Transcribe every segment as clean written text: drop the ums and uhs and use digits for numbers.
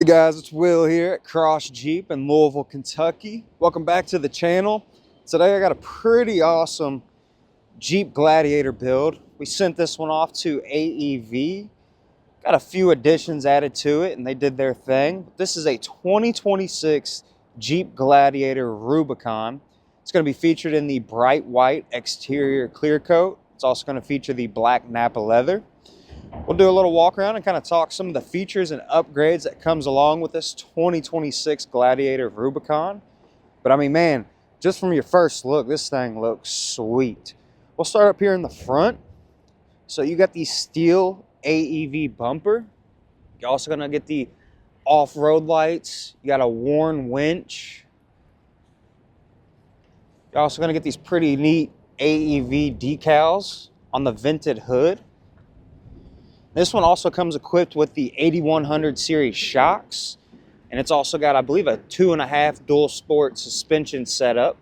Hey guys, it's Will here at Cross Jeep in Louisville, Kentucky. Welcome back to the channel. Today I got a pretty awesome Jeep Gladiator build. We sent this one off to AEV. Got a few additions added to it and they did their thing. This is a 2026 Jeep Gladiator Rubicon. It's going to be featured in the bright white exterior clear coat. It's also going to feature the black Napa leather. We'll do a little walk around and kind of talk some of the features and upgrades that comes along with this 2026 Gladiator Rubicon. But I mean, man, just from your first look, this thing looks sweet. We'll start up here in the front. So you got the steel AEV bumper. You're also gonna get the off-road lights. You got a worn winch. You're also gonna get these pretty neat AEV decals on the vented hood. This one also comes equipped with the 8100 series shocks, and it's also got, I believe, a 2.5 DualSport suspension setup.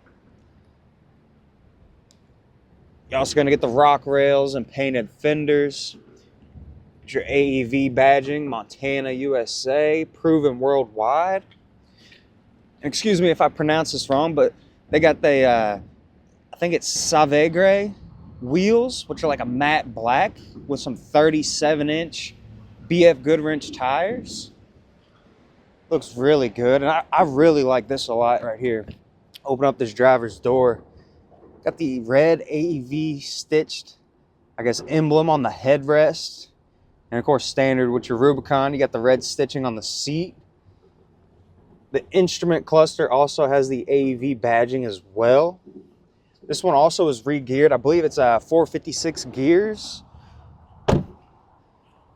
You're also going to get the rock rails and painted fenders. Your AEV badging, Montana, USA, proven worldwide. Excuse me if I pronounce this wrong, but they got the, I think it's Savegre Wheels, which are like a matte black with some 37-inch BFGoodrich tires. Looks really good, and I really like this a lot right here. Open up this driver's door. Got the red AEV stitched, I guess, emblem on the headrest. And of course, standard with your Rubicon, you got the red stitching on the seat. The instrument cluster also has the AEV badging as well. This one also is re-geared. I believe it's 456 gears.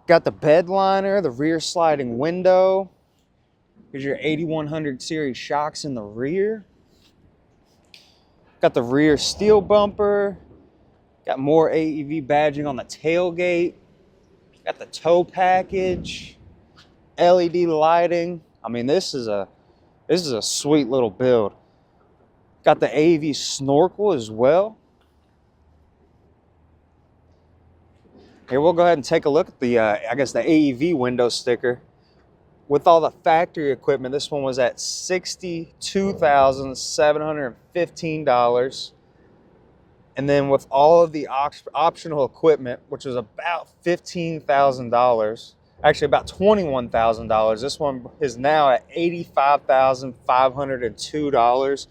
Got the bed liner, the rear sliding window. Here's your 8100 series shocks in the rear. Got the rear steel bumper. Got more AEV badging on the tailgate. Got the tow package. LED lighting. I mean, this is a sweet little build. Got the AEV Snorkel as well. Here, we'll go ahead and take a look at the, I guess, the AEV window sticker. With all the factory equipment, this one was at $62,715. And then with all of the optional equipment, which was about $15,000, actually about $21,000, this one is now at $85,502.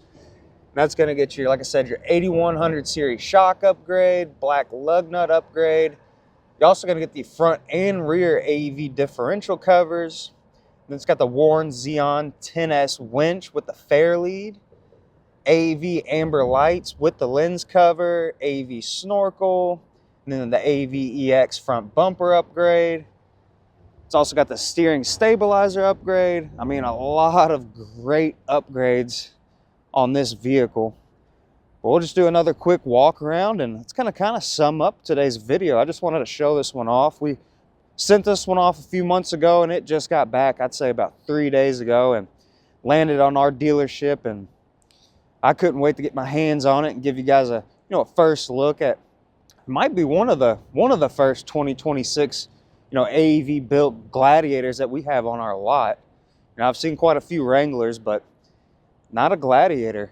That's going to get you, like I said, your 8100 series shock upgrade, black lug nut upgrade. You're also going to get the front and rear AEV differential covers. Then it's got the Warren Xeon 10S winch with the fair lead, AEV amber lights with the lens cover, AEV Snorkel, and then the AEV EX front bumper upgrade. It's also got the steering stabilizer upgrade. I mean, a lot of great upgrades on this vehicle. But we'll just do another quick walk around, and it's gonna kind of sum up today's video. I just wanted to show this one off. We sent this one off a few months ago, and it just got back, I'd say about 3 days ago, and landed on our dealership, and I couldn't wait to get my hands on it and give you guys a, a first look at, it might be one of the first 2026 AEV built Gladiators that we have on our lot. I've seen quite a few Wranglers, but not a Gladiator.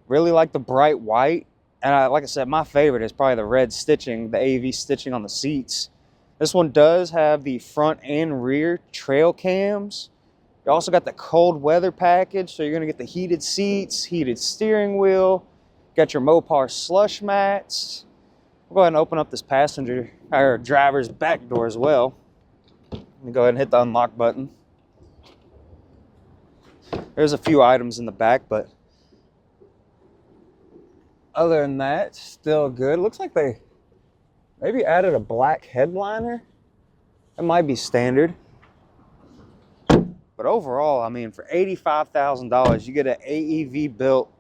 Really like the bright white. And like I said, my favorite is probably the red stitching, the AEV stitching on the seats. This one does have the front and rear trail cams. You also got the cold weather package, so you're going to get the heated seats, heated steering wheel. Got your Mopar slush mats. We'll go ahead and open up this passenger or driver's back door as well. Let me go ahead and hit the unlock button. There's a few items in the back, but other than that, still good. Looks like they maybe added a black headliner. It might be standard. But overall, I mean, for $85,000, you get an AEV built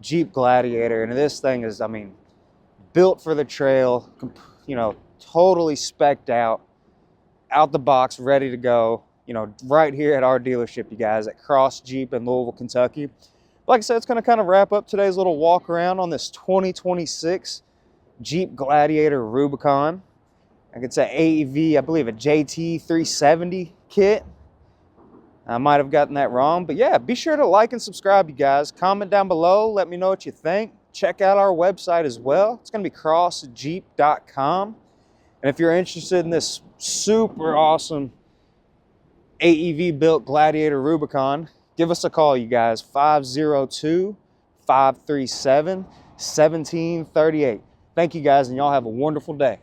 Jeep Gladiator. And this thing is, I mean, built for the trail, totally spec'd out the box, ready to go. Right here at our dealership, you guys, at Cross Jeep in Louisville, Kentucky. Like I said, it's going to kind of wrap up today's little walk around on this 2026 Jeep Gladiator Rubicon. It's an AEV, I believe, a JT370 kit. I might have gotten that wrong, but yeah, be sure to like and subscribe, you guys. Comment down below. Let me know what you think. Check out our website as well. It's going to be crossjeep.com. And if you're interested in this super awesome AEV built Gladiator Rubicon, give us a call, you guys. 502-537-1738. Thank you guys, and y'all have a wonderful day.